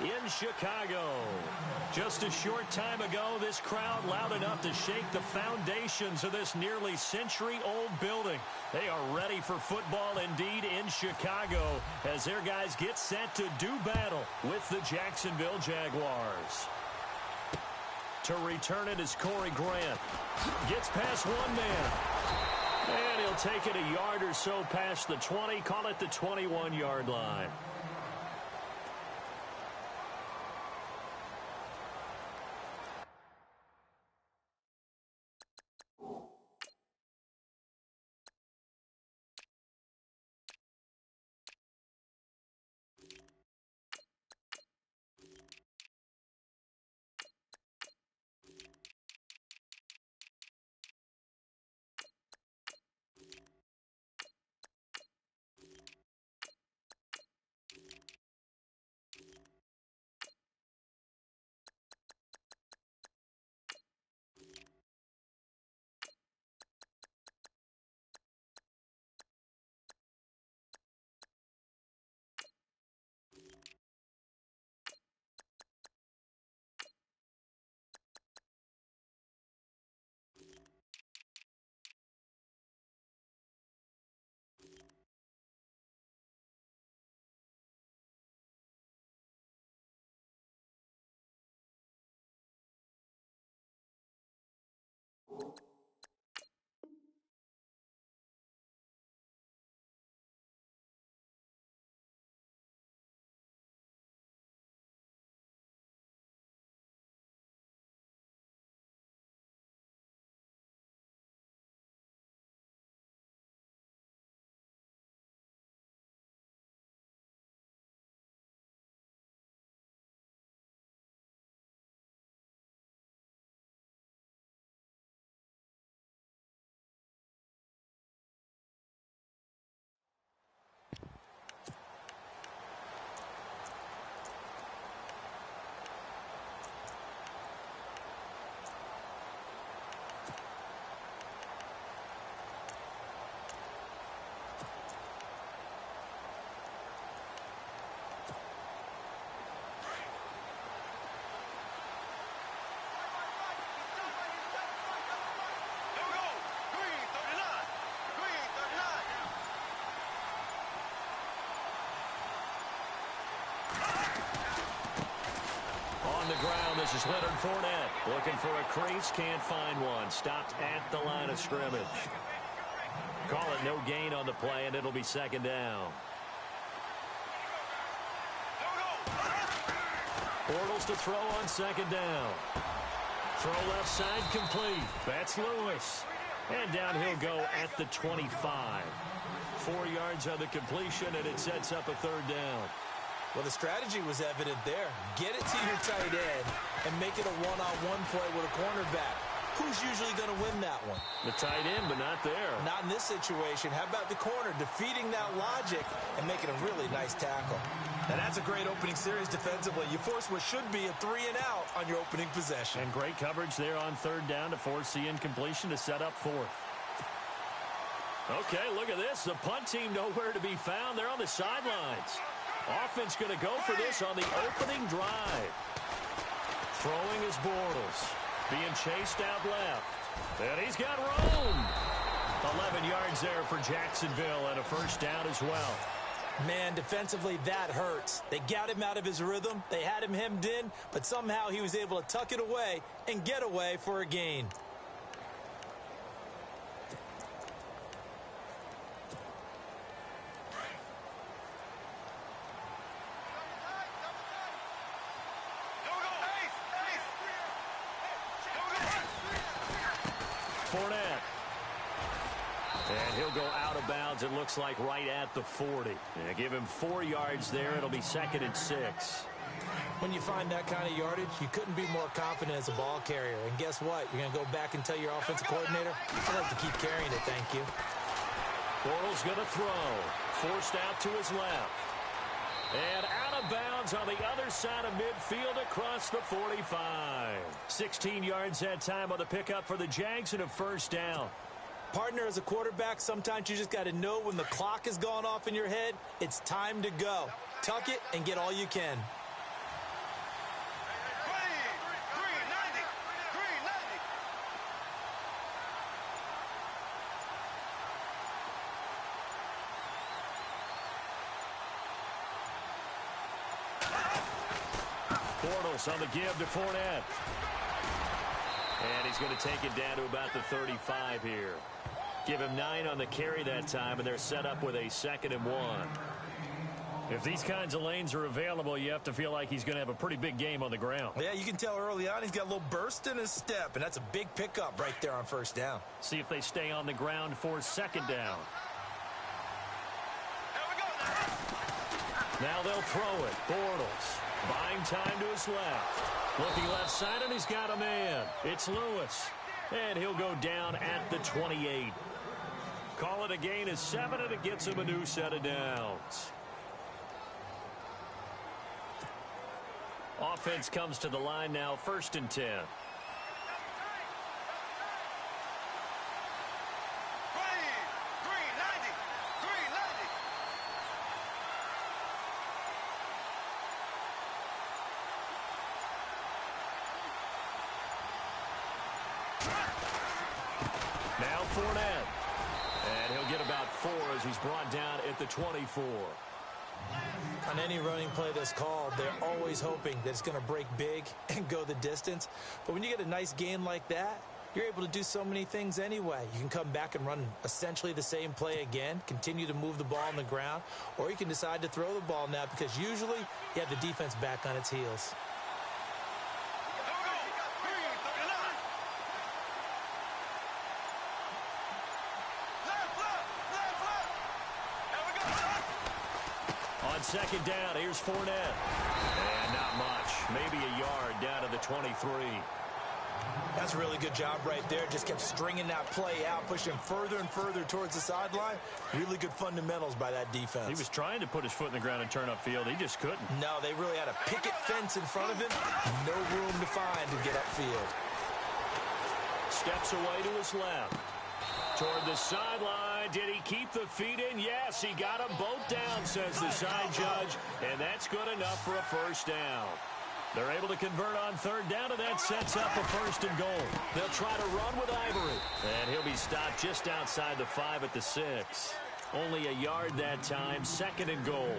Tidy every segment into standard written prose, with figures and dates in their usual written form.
in Chicago. Just a short time ago, this crowd loud enough to shake the foundations of this nearly century-old building. They are ready for football indeed in Chicago as their guys get set to do battle with the Jacksonville Jaguars. To return it is Corey Grant. Gets past one man. And he'll take it a yard or so past the 20, call it the 21-yard line. On the ground, this is Leonard Fournette. Looking for a crease, can't find one. Stopped at the line of scrimmage. Call it no gain on the play, and it'll be second down. Bortles to throw on second down. Throw left side complete. That's Lewis. And down he'll go at the 25. 4 yards on the completion, and it sets up a third down. Well, the strategy was evident there. Get it to your tight end and make it a one-on-one play with a cornerback. Who's usually going to win that one? The tight end, but not there. Not in this situation. How about the corner defeating that logic and making a really nice tackle? And that's a great opening series defensively. You force what should be a 3-and-out on your opening possession. And great coverage there on third down to force the incompletion to set up fourth. Okay, look at this. The punt team nowhere to be found. They're on the sidelines. Offense going to go for this on the opening drive. Throwing is Bortles. Being chased out left. And he's got room. 11 yards there for Jacksonville and a first down as well. Man, defensively, that hurts. They got him out of his rhythm. They had him hemmed in, but somehow he was able to tuck it away and get away for a gain. Fournette. And he'll go out of bounds, it looks like, right at the 40. And give him 4 yards there. It'll be 2nd and 6. When you find that kind of yardage, you couldn't be more confident as a ball carrier. And guess what? You're going to go back and tell your offensive coordinator, I'd like to keep carrying it, thank you. Bortles going to throw. Forced out to his left. And out of bounds on the other side of midfield across the 45. 16 yards that time on the pickup for the Jags and a first down. Partner, as a quarterback, sometimes you just got to know when the clock has gone off in your head, it's time to go. Tuck it and get all you can. Bortles on the give to Fournette. And he's going to take it down to about the 35 here. Give him 9 on the carry that time, and they're set up with a 2nd and 1. If these kinds of lanes are available, you have to feel like he's going to have a pretty big game on the ground. Yeah, you can tell early on he's got a little burst in his step, and that's a big pickup right there on 1st down. See if they stay on the ground for 2nd down. Now they'll throw it. Bortles buying time to his left. Looking left side, and he's got a man. It's Lewis. And he'll go down at the 28. Call it a gain of 7, and it gets him a new set of downs. Offense comes to the line now, 1st and 10. Now Fournette. And he'll get about 4 as he's brought down at the 24. On any running play that's called, they're always hoping that it's going to break big and go the distance. But when you get a nice gain like that, you're able to do so many things anyway. You can come back and run essentially the same play again, continue to move the ball on the ground, or you can decide to throw the ball now because usually you have the defense back on its heels. On 2nd down, here's Fournette. And not much. Maybe a yard down to the 23. That's a really good job right there. Just kept stringing that play out, pushing further and further towards the sideline. Really good fundamentals by that defense. He was trying to put his foot in the ground and turn upfield. He just couldn't. No, they really had a picket fence in front of him. No room to find to get upfield. Steps away to his left. Toward the sideline. Did he keep the feet in? Yes, he got them both down, says the side judge. And that's good enough for a 1st down. They're able to convert on 3rd down, and that sets up a 1st and goal. They'll try to run with Ivory. And he'll be stopped just outside the 5 at the 6. Only a yard that time, 2nd and goal.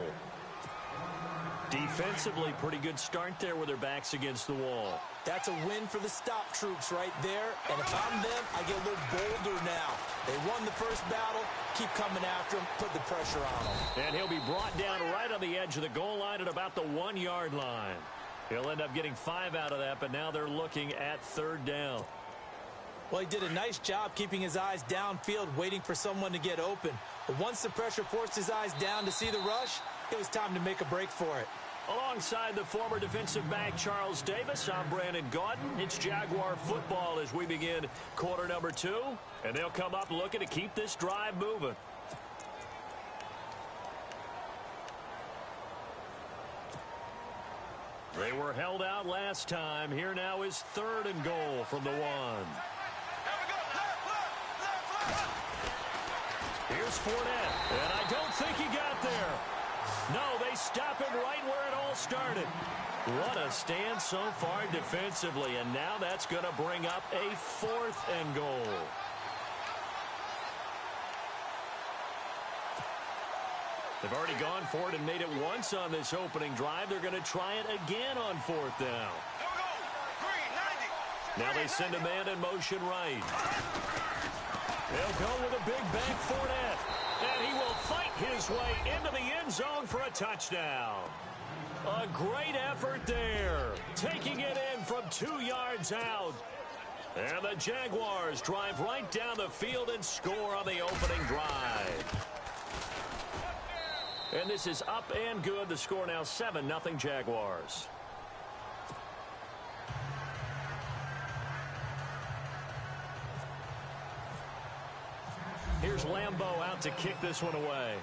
Defensively, pretty good start there with their backs against the wall. That's a win for the stop troops right there. And if I'm them, I get a little bolder now. They won the first battle. Keep coming after them. Put the pressure on them. And he'll be brought down right on the edge of the goal line at about the 1-yard line. He'll end up getting 5 out of that, but now they're looking at 3rd down. Well, he did a nice job keeping his eyes downfield, waiting for someone to get open. But once the pressure forced his eyes down to see the rush, it was time to make a break for it. Alongside the former defensive back Charles Davis, I'm Brandon Gaudin. It's Jaguar football as we begin quarter number 2. And they'll come up looking to keep this drive moving. They were held out last time. Here now is 3rd and goal from the 1. Here's Fournette, and I don't think he got there. No, they stop him right where it all started. What a stand so far defensively, and now that's going to bring up a 4th and goal. They've already gone for it and made it once on this opening drive. They're going to try it again on 4th down. Now they send a man in motion right. They'll go with a big bank Fournette. And he will fight his way into the end zone for a touchdown. A great effort there. Taking it in from 2 yards out. And the Jaguars drive right down the field and score on the opening drive. And this is up and good. The score now 7-0 Jaguars. Here's Lambeau out to kick this one away.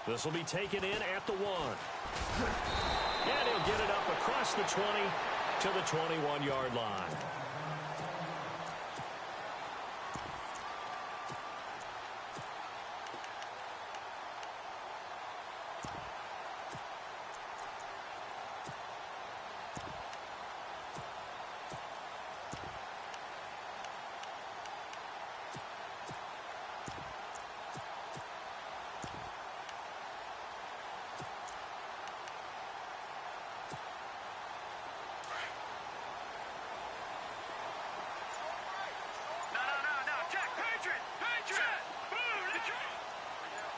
This will be taken in at the 1. And he'll get it up across the 20 to the 21-yard line.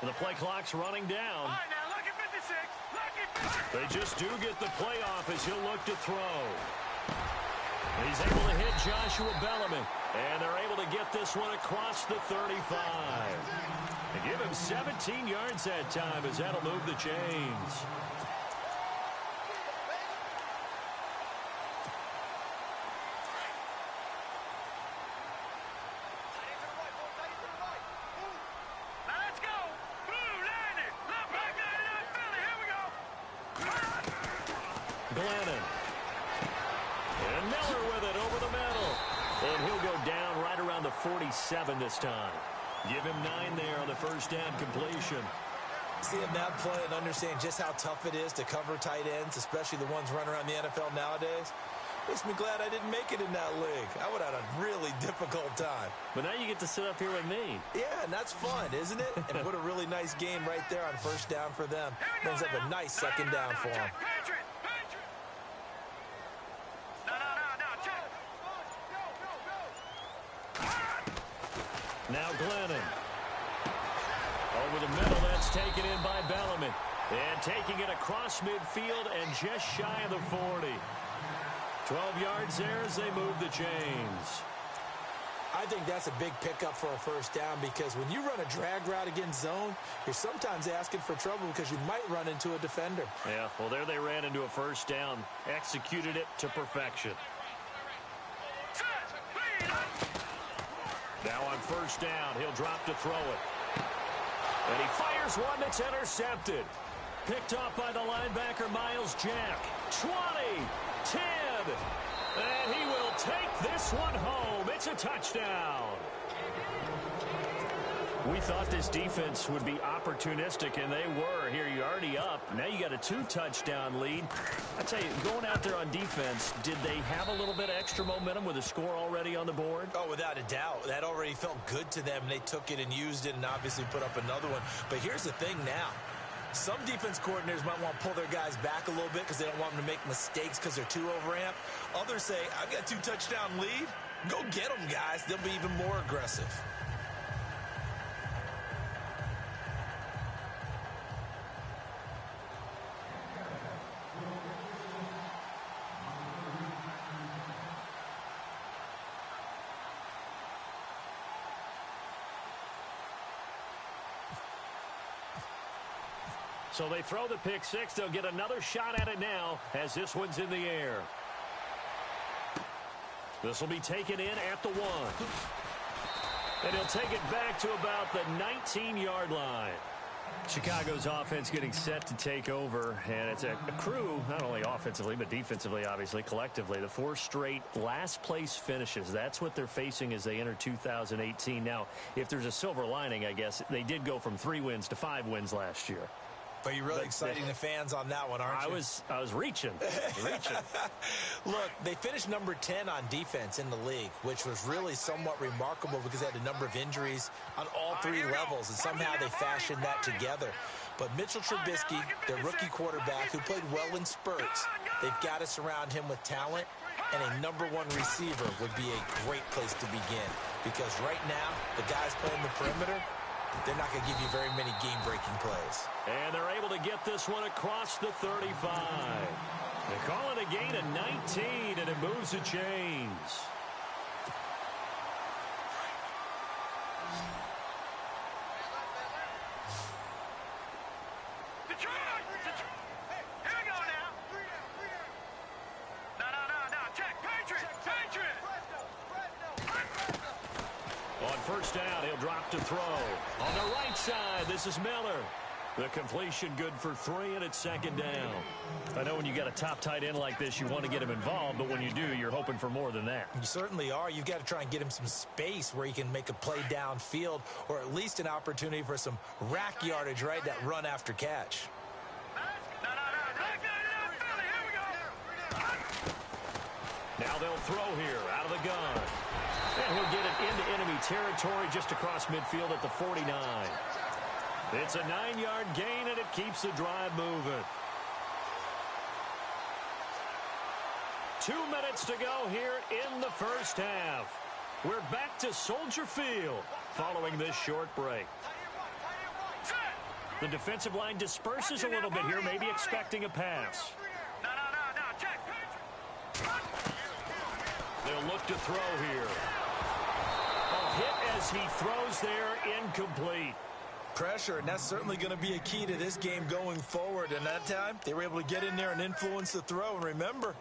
The play clock's running down. All right, now look at 56. Look at 56. They just do get the playoff as he'll look to throw. He's able to hit Joshua Bellamy, and they're able to get this one across the 35. They give him 17 yards that time as that'll move the chains. Glennon. And Miller with it over the middle. And he'll go down right around the 47 this time. Give him 9 there on the first down completion. Seeing that play and understand just how tough it is to cover tight ends, especially the ones running around the NFL nowadays, makes me glad I didn't make it in that league. I would have had a really difficult time. But now you get to sit up here with me. Yeah, and that's fun, isn't it? And what a really nice game right there on first down for them. Brings up a nice second down for them. Now Glennon. Over the middle, that's taken in by Bellamy. And taking it across midfield and just shy of the 40. 12 yards there as they move the chains. I think that's a big pickup for a first down because when you run a drag route against zone, you're sometimes asking for trouble because you might run into a defender. Yeah, well, there they ran into a first down. Executed it to perfection. Now on first down, he'll drop to throw it. And he fires one that's intercepted. Picked off by the linebacker, Miles Jack. 20, 10, and he will take this one home. It's a touchdown. We thought this defense would be opportunistic, and they were. Here, you're already up. Now you got a 2-touchdown lead. I tell you, going out there on defense, did they have a little bit of extra momentum with a score already on the board? Oh, without a doubt. That already felt good to them. They took it and used it and obviously put up another one. But here's the thing now. Some defense coordinators might want to pull their guys back a little bit because they don't want them to make mistakes because they're too overamped. Others say, I've got a 2-touchdown lead. Go get them, guys. They'll be even more aggressive. So they throw the pick six. They'll get another shot at it now as this one's in the air. This will be taken in at the 1. And he'll take it back to about the 19-yard line. Chicago's offense getting set to take over, and it's a crew, not only offensively, but defensively, obviously, collectively. The 4 straight last-place finishes. That's what they're facing as they enter 2018. Now, if there's a silver lining, I guess, they did go from 3 wins to 5 wins last year. But you're really exciting the fans on that one, aren't you? I was reaching. Look, they finished number 10 on defense in the league, which was really somewhat remarkable because they had a number of injuries on all 3 levels, and somehow they fashioned that together. But Mitchell Trubisky, their rookie quarterback, who played well in spurts, they've got to surround him with talent, and a number 1 receiver would be a great place to begin. Because right now, the guys playing the perimeter, they're not going to give you very many game-breaking plays. And they're able to get this one across the 35. They call it a gain of 19, and it moves the chains. Here we go now. No. Check. Patriot. On first down, he'll drop to throw. On the right side, this is Miller. The completion good for 3, and it's second down. I know when you got a top tight end like this, you want to get him involved, but when you do, you're hoping for more than that. You certainly are. You've got to try and get him some space where he can make a play downfield, or at least an opportunity for some rack yardage, right? That run after catch. Now they'll throw here out of the gun. And he'll get it into enemy territory just across midfield at the 49. It's a 9-yard gain, and it keeps the drive moving. 2 minutes to go here in the first half. We're back to Soldier Field following this short break. Set. The defensive line disperses a little bit here, maybe expecting a pass. No, check. They'll look to throw here. A hit as he throws there, incomplete. Pressure, and that's certainly going to be a key to this game going forward. And that time, they were able to get in there and influence the throw. And remember,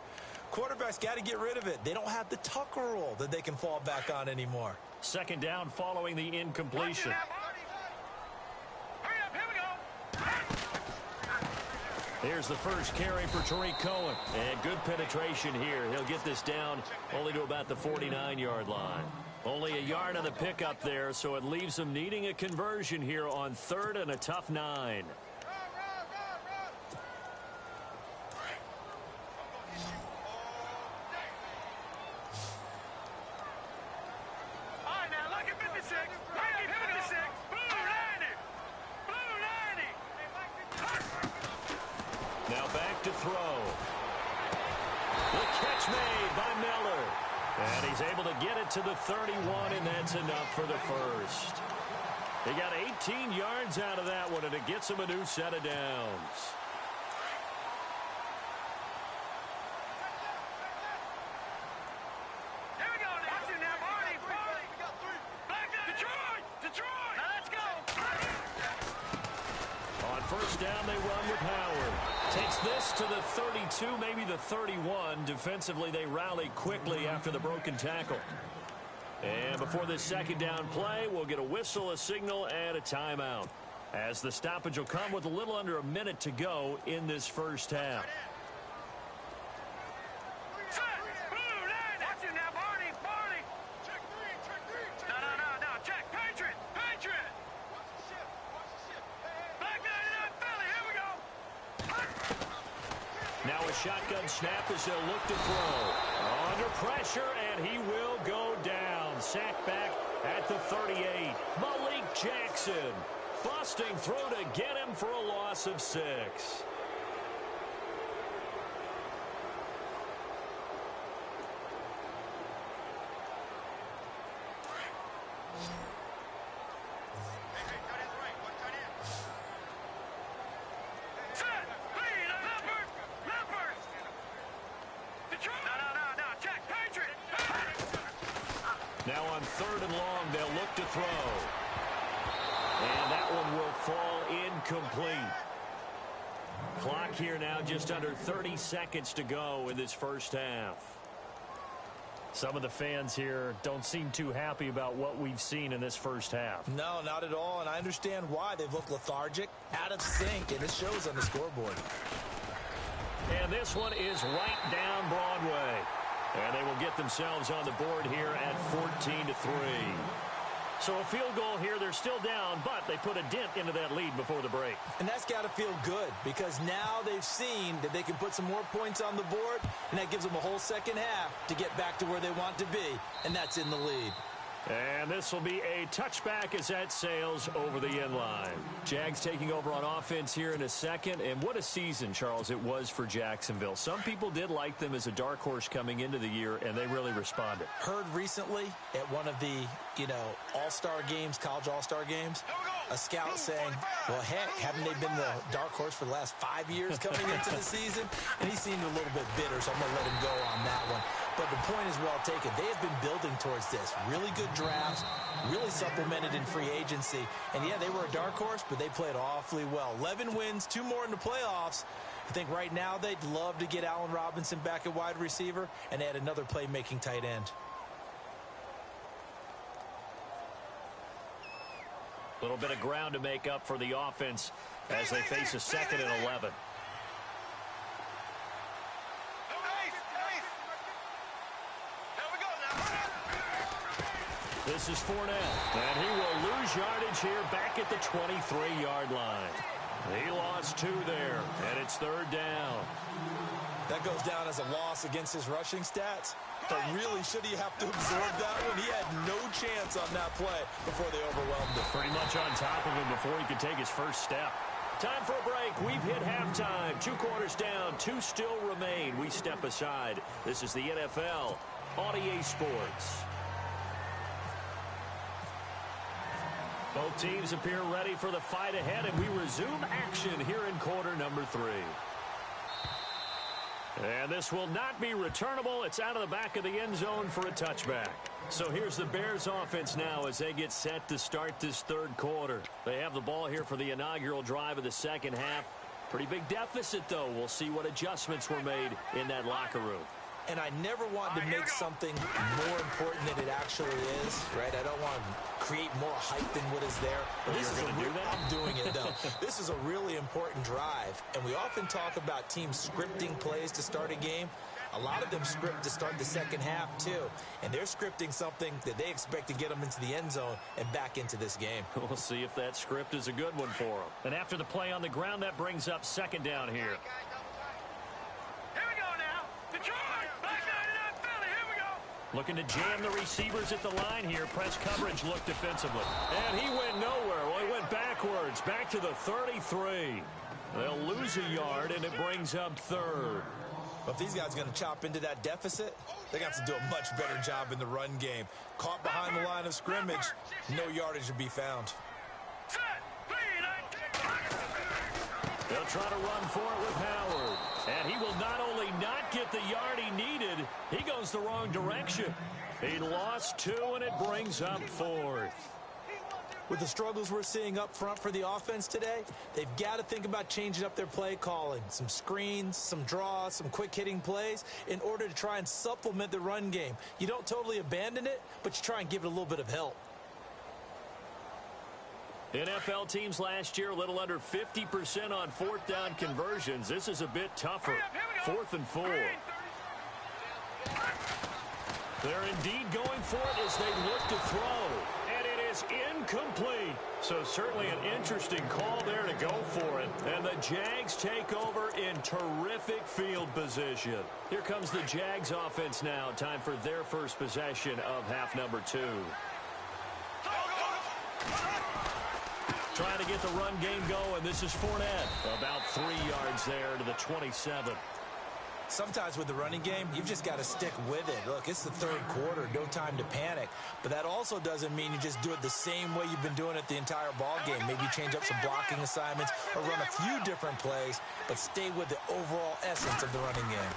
quarterbacks got to get rid of it. They don't have the Tucker rule that they can fall back on anymore. Second down following the incompletion. Hurry up, here we go. Here's the first carry for Tariq Cohen. And good penetration here. He'll get this down only to about the 49-yard line. Only a yard on the pickup there, so it leaves them needing a conversion here on 3rd and a tough 9. All right, now, lucky 56. Lucky 56. Blue 90. Blue 90. Now back to throw. The catch made by Miller. And he's able to get it to the 31, and that's enough for the first. They got 18 yards out of that one, and it gets them a new set of downs. Here we go now. Watch it now, Barney. Back up. Detroit. Now let's go. On first down, they run with Howard. Takes this to the 32, maybe the 31. Defensively, they rally quickly after the broken tackle. And before this second down play, we'll get a whistle, a signal, and a timeout, as the stoppage will come with a little under a minute to go in this first half. Set. Blue 90. Watch it now, Barney. Check three. No. Check. Patriot. Watch the ship. Black 99 Philly. Here we go. Now a shotgun snap as they'll look to throw. Under pressure, and he will go down. Sacked back at the 38. Malik Jackson busting through to get him for a loss of 6. Now on 3rd and long, they'll look to throw. And that one will fall incomplete. Clock here now just under 30 seconds to go in this first half. Some of the fans here don't seem too happy about what we've seen in this first half. No, not at all, and I understand why. They've looked lethargic, out of sync, and it shows on the scoreboard. And this one is right down Broadway. And they will get themselves on the board here at 14-3. So a field goal here, they're still down, but they put a dent into that lead before the break. And that's got to feel good, because now they've seen that they can put some more points on the board, and that gives them a whole second half to get back to where they want to be, and that's in the lead. And this will be a touchback as that sails over the end line. Jags taking over on offense here in a second. And what a season, Charles, it was for Jacksonville. Some people did like them as a dark horse coming into the year, and they really responded. Heard recently at one of the, all-star games, college all-star games, a scout saying, well, heck, haven't they been the dark horse for the last 5 years coming into the season? And he seemed a little bit bitter, so I'm going to let him go on that one. But the point is well taken. They have been building towards this. Really good drafts, really supplemented in free agency. And, yeah, they were a dark horse, but they played awfully well. 11 wins, 2 more in the playoffs. I think right now they'd love to get Allen Robinson back at wide receiver and add another playmaking tight end. A little bit of ground to make up for the offense as they face a 2nd and 11. This is Fournette, and he will lose yardage here back at the 23-yard line. He lost 2 there, and it's 3rd down. That goes down as a loss against his rushing stats. But really, should he have to absorb that one? He had no chance on that play before they overwhelmed him. Pretty much on top of him before he could take his first step. Time for a break. We've hit halftime. 2 quarters down. 2 still remain. We step aside. This is the NFL on EA Sports. Both teams appear ready for the fight ahead, and we resume action here in quarter number 3. And this will not be returnable. It's out of the back of the end zone for a touchback. So here's the Bears offense now as they get set to start this third quarter. They have the ball here for the inaugural drive of the second half. Pretty big deficit, though. We'll see what adjustments were made in that locker room. And I never want to make something more important than it actually is, right? I don't want to create more hype than what is there. But this is I'm doing it, though. This is a really important drive. And we often talk about teams scripting plays to start a game. A lot of them script to start the second half, too. And they're scripting something that they expect to get them into the end zone and back into this game. We'll see if that script is a good one for them. And after the play on the ground, that brings up second down here. Looking to jam the receivers at the line here. Press coverage look defensively. And he went nowhere. Well, he went backwards. Back to the 33. They'll lose a yard, and it brings up third. But if these guys are going to chop into that deficit, they're going to have to do a much better job in the run game. Caught behind the line of scrimmage, no yardage to be found. They'll try to run for it with Howard. And he will not only not get the yard he needed, he goes the wrong direction. He lost 2, and it brings up 4th. With the struggles we're seeing up front for the offense today, they've got to think about changing up their play calling. Some screens, some draws, some quick-hitting plays in order to try and supplement the run game. You don't totally abandon it, but you try and give it a little bit of help. NFL teams last year a little under 50% on fourth down conversions. This is a bit tougher. 4th and 4. They're indeed going for it as they look to throw. And it is incomplete. So certainly an interesting call there to go for it. And the Jags take over in terrific field position. Here comes the Jags offense now. Time for their first possession of half number 2. Trying to get the run game going. This is Fournette. About 3 yards there to the 27. Sometimes with the running game, you've just got to stick with it. Look, it's the third quarter, no time to panic. But that also doesn't mean you just do it the same way you've been doing it the entire ball game. Maybe change up some blocking assignments or run a few different plays, but stay with the overall essence of the running game.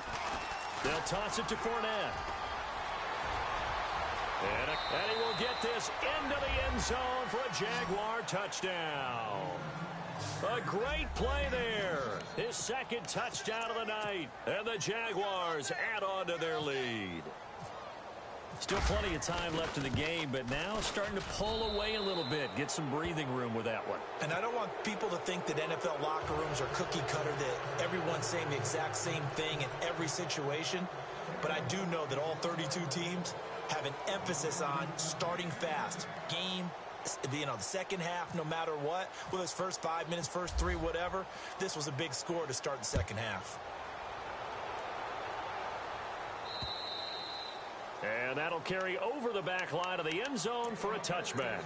They'll toss it to Fournette. And he will get this into the end zone for a Jaguar touchdown. A great play there. His second touchdown of the night. And the Jaguars add on to their lead. Still plenty of time left in the game, but now starting to pull away a little bit. Get some breathing room with that one. And I don't want people to think that NFL locker rooms are cookie cutter, that everyone's saying the exact same thing in every situation. But I do know that all 32 teams have an emphasis on starting fast. Game, the second half, no matter what, whether it's first 5 minutes, first 3, whatever, this was a big score to start the second half. And that'll carry over the back line of the end zone for a touchback.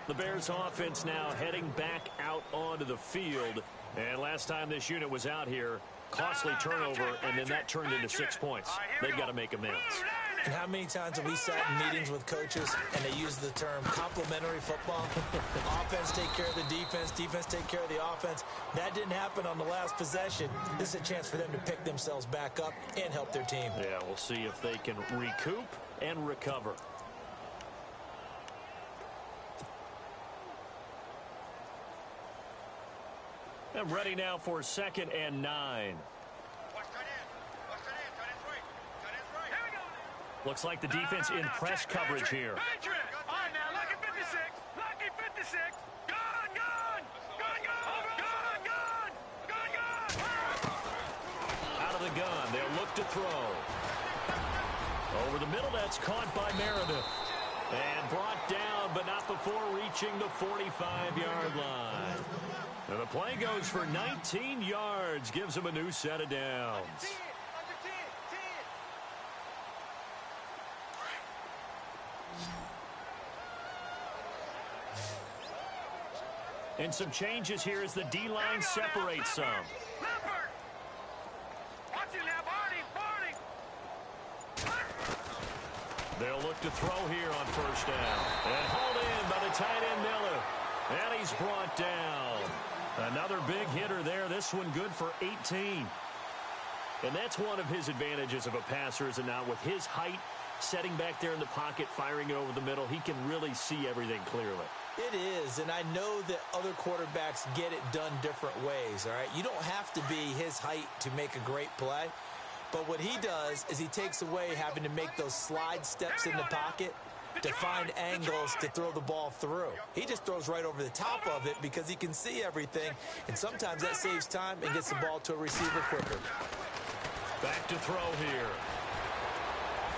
The Bears offense now heading back out onto the field. And last time this unit was out here, costly turnover, and then that turned into 6 points. They've got to make amends. And how many times have we sat in meetings with coaches and they use the term complementary football? Offense take care of the defense, defense take care of the offense. That didn't happen on the last possession. This is a chance for them to pick themselves back up and help their team. Yeah, we'll see if they can recoup and recover. I'm ready now for 2nd and 9. Looks like the defense in press coverage here. All right, now, lucky 56. Lucky 56. Gun, gun. Gun, gun. Gun, gun. Gun, gun. Out of the gun. They'll look to throw. Over the middle, that's caught by Meredith. And brought down, but not before reaching the 45-yard line. And the play goes for 19 yards. Gives him a new set of downs. And some changes here as the D-line separates some. Leopard. Watch it now, Barney. They'll look to throw here on first down. And hauled in by the tight end Miller. And he's brought down. Another big hitter there. This one good for 18. And that's one of his advantages of a passer, is it not? With his height, setting back there in the pocket, firing it over the middle, he can really see everything clearly. It is, and I know that other quarterbacks get it done different ways, all right? You don't have to be his height to make a great play, but what he does is he takes away having to make those slide steps in the pocket to find angles to throw the ball through. He just throws right over the top of it because he can see everything, and sometimes that saves time and gets the ball to a receiver quicker. Back to throw here.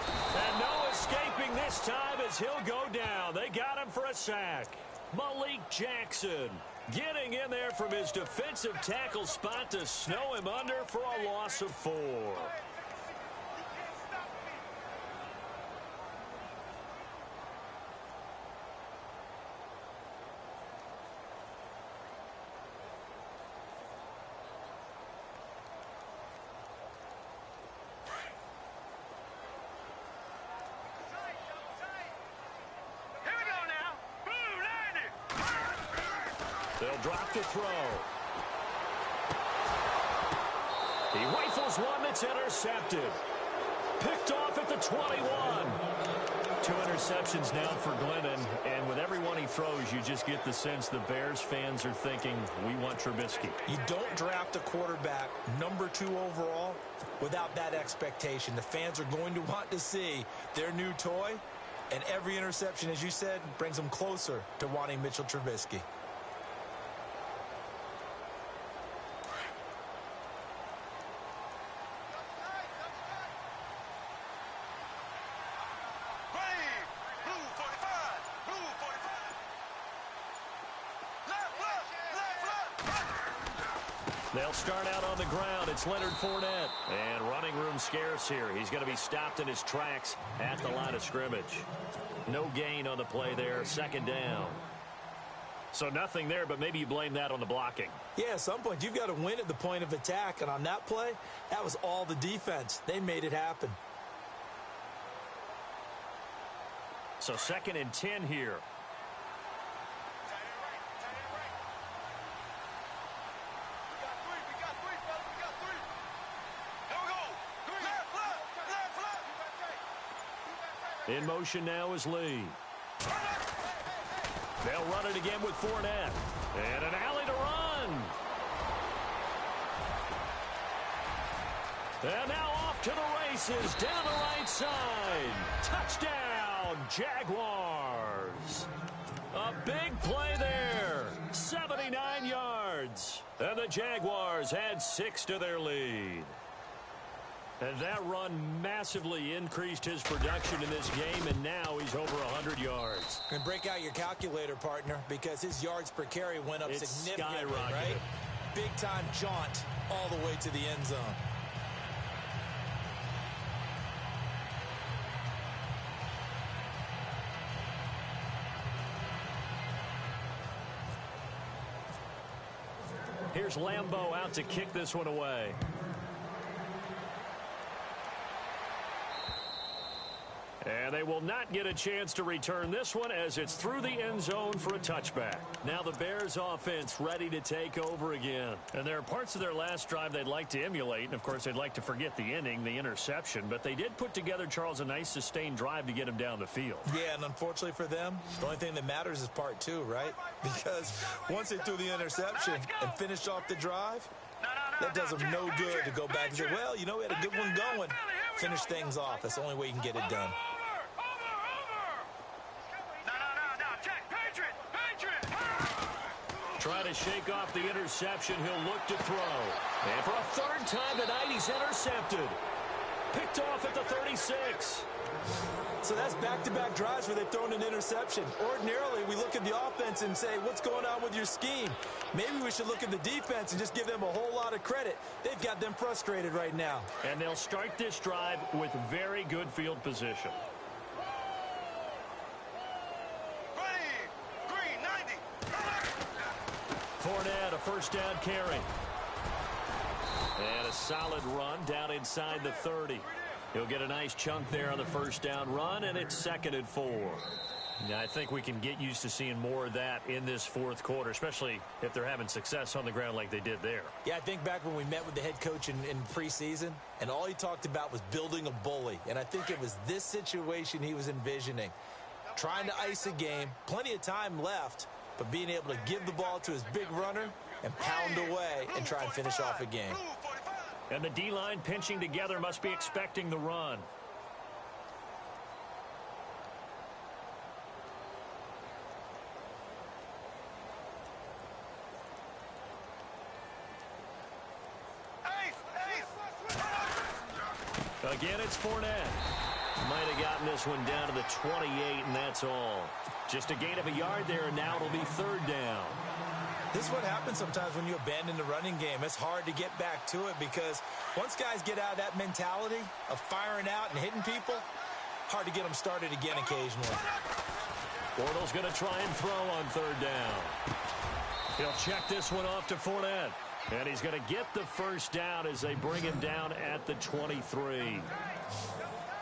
And no escaping this time as he'll go down. They got him for a sack. Malik Jackson getting in there from his defensive tackle spot to snow him under for a loss of 4. They'll drop the throw. He rifles one that's intercepted. Picked off at the 21. 2 interceptions now for Glennon, and with every one he throws, you just get the sense the Bears fans are thinking, we want Trubisky. You don't draft a quarterback number 2 overall without that expectation. The fans are going to want to see their new toy, and every interception, as you said, brings them closer to wanting Mitchell Trubisky. They'll start out on the ground. It's Leonard Fournette. And running room scarce here. He's going to be stopped in his tracks at the line of scrimmage. No gain on the play there. 2nd down. So nothing there, but maybe you blame that on the blocking. Yeah, at some point, you've got to win at the point of attack. And on that play, that was all the defense. They made it happen. So 2nd and 10 here. In motion now is Lee. They'll run it again with Fournette. And an alley to run. And now off to the races down the right side. Touchdown, Jaguars. A big play there. 79 yards. And the Jaguars had 6 to their lead. And that run massively increased his production in this game, and now he's over 100 yards. And break out your calculator, partner, because his yards per carry went up significantly, right? Big-time jaunt all the way to the end zone. Here's Lambeau out to kick this one away. And they will not get a chance to return this one as it's through the end zone for a touchback. Now the Bears offense ready to take over again. And there are parts of their last drive they'd like to emulate. And, of course, they'd like to forget the inning, the interception. But they did put together, Charles, a nice sustained drive to get him down the field. Yeah, and unfortunately for them, the only thing that matters is part 2, right? Because once they threw the interception and finished off the drive, that does them no good to go back and say, well, you know, we had a good one going. Finish things off. That's the only way you can get it done. Trying to shake off the interception. He'll look to throw. And for a 3rd time tonight, he's intercepted. Picked off at the 36. So that's back-to-back drives where they've thrown an interception. Ordinarily, we look at the offense and say, what's going on with your scheme? Maybe we should look at the defense and just give them a whole lot of credit. They've got them frustrated right now. And they'll start this drive with very good field position. Fournette, a 1st down carry. And a solid run down inside the 30. He'll get a nice chunk there on the 1st down run, and it's 2nd and 4. Yeah, I think we can get used to seeing more of that in this fourth quarter, especially if they're having success on the ground like they did there. Yeah, I think back when we met with the head coach in preseason, and all he talked about was building a bully. And I think it was this situation he was envisioning. Trying to ice a game, plenty of time left, but being able to give the ball to his big runner and pound away and try and finish off a game. And the D-line pinching together must be expecting the run. Again, it's Fournette. Might have gotten this one down to the 28, and that's all. Just a gain of a yard there, and now it'll be third down. This is what happens sometimes when you abandon the running game. It's hard to get back to it because once guys get out of that mentality of firing out and hitting people, hard to get them started again occasionally. Bortles going to try and throw on third down. He'll check this one off to Fournette. And he's going to get the first down as they bring him down at the 23.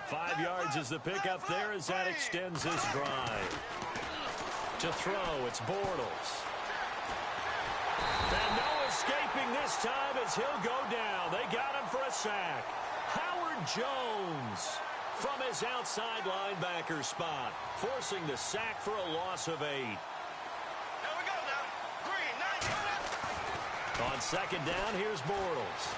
5 yards is the pickup there as that extends this drive. To throw, it's Bortles. And no escaping this time as he'll go down. They got him for a sack. Howard Jones from his outside linebacker spot, forcing the sack for a loss of 8. On second down, here's Bortles.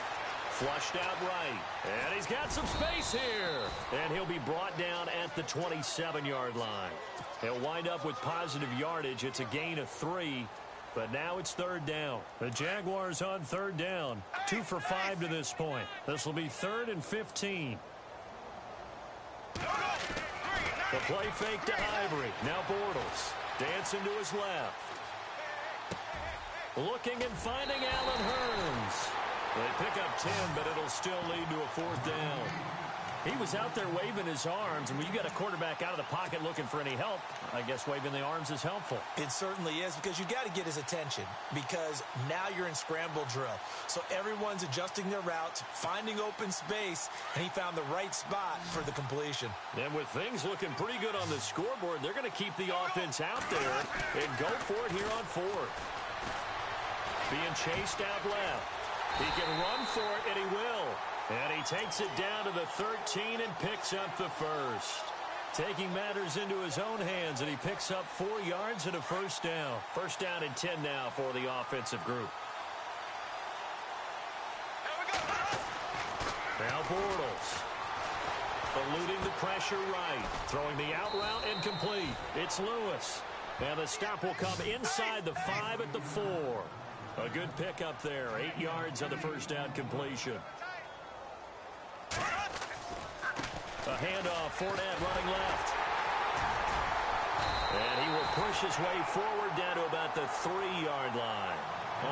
Flushed out right. And he's got some space here. And he'll be brought down at the 27-yard line. He'll wind up with positive yardage. It's a gain of 3. But now it's third down. The Jaguars on third down. 2 for 5 to this point. This will be 3rd and 15. The play fake to Ivory. Now Bortles. Dancing to his left. Looking and finding Allen Hurns. They pick up 10, but it'll still lead to a fourth down. He was out there waving his arms, and when you got a quarterback out of the pocket looking for any help, I guess waving the arms is helpful. It certainly is, because you got to get his attention, because now you're in scramble drill. So everyone's adjusting their routes, finding open space, and he found the right spot for the completion. And with things looking pretty good on the scoreboard, they're going to keep the offense out there and go for it here on fourth. Being chased out left. He can run for it, and he will. And he takes it down to the 13 and picks up the first. Taking matters into his own hands, and he picks up 4 yards and a first down. First down and 10 now for the offensive group. Now Bortles. Eluding the pressure right. Throwing the out route and complete. It's Lewis. And the stop will come inside the 5 at the 4. A good pickup there. 8 yards on the first down completion. A handoff, Fournette running left. And he will push his way forward down to about the 3-yard line.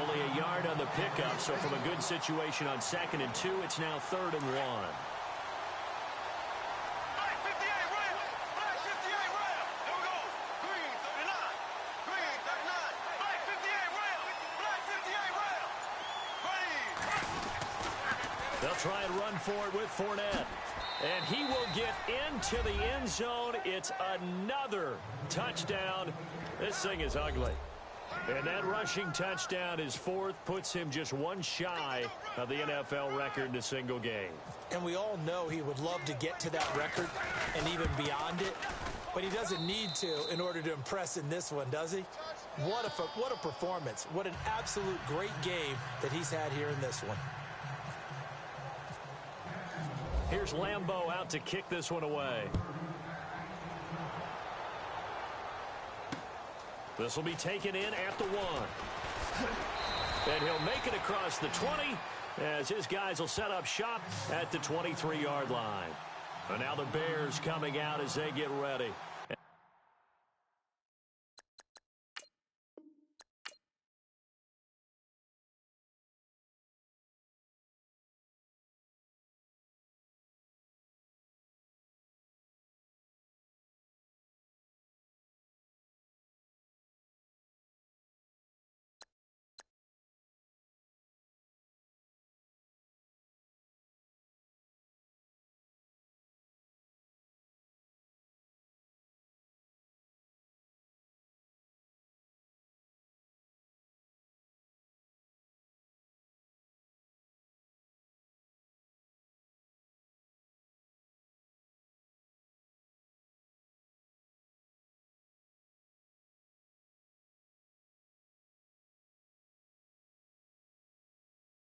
Only a yard on the pickup, so from a good situation on 2nd and 2, it's now 3rd and 1. They'll try and run for it with Fournette. And he will get into the end zone. It's another touchdown. This thing is ugly. And that rushing touchdown is 4th, puts him just 1 shy of the NFL record in a single game. And we all know he would love to get to that record and even beyond it. But he doesn't need to in order to impress in this one, does he? What a performance. What an absolute great game that he's had here in this one. Here's Lambeau out to kick this one away. This will be taken in at the 1. And he'll make it across the 20 as his guys will set up shop at the 23-yard line. And now the Bears coming out as they get ready.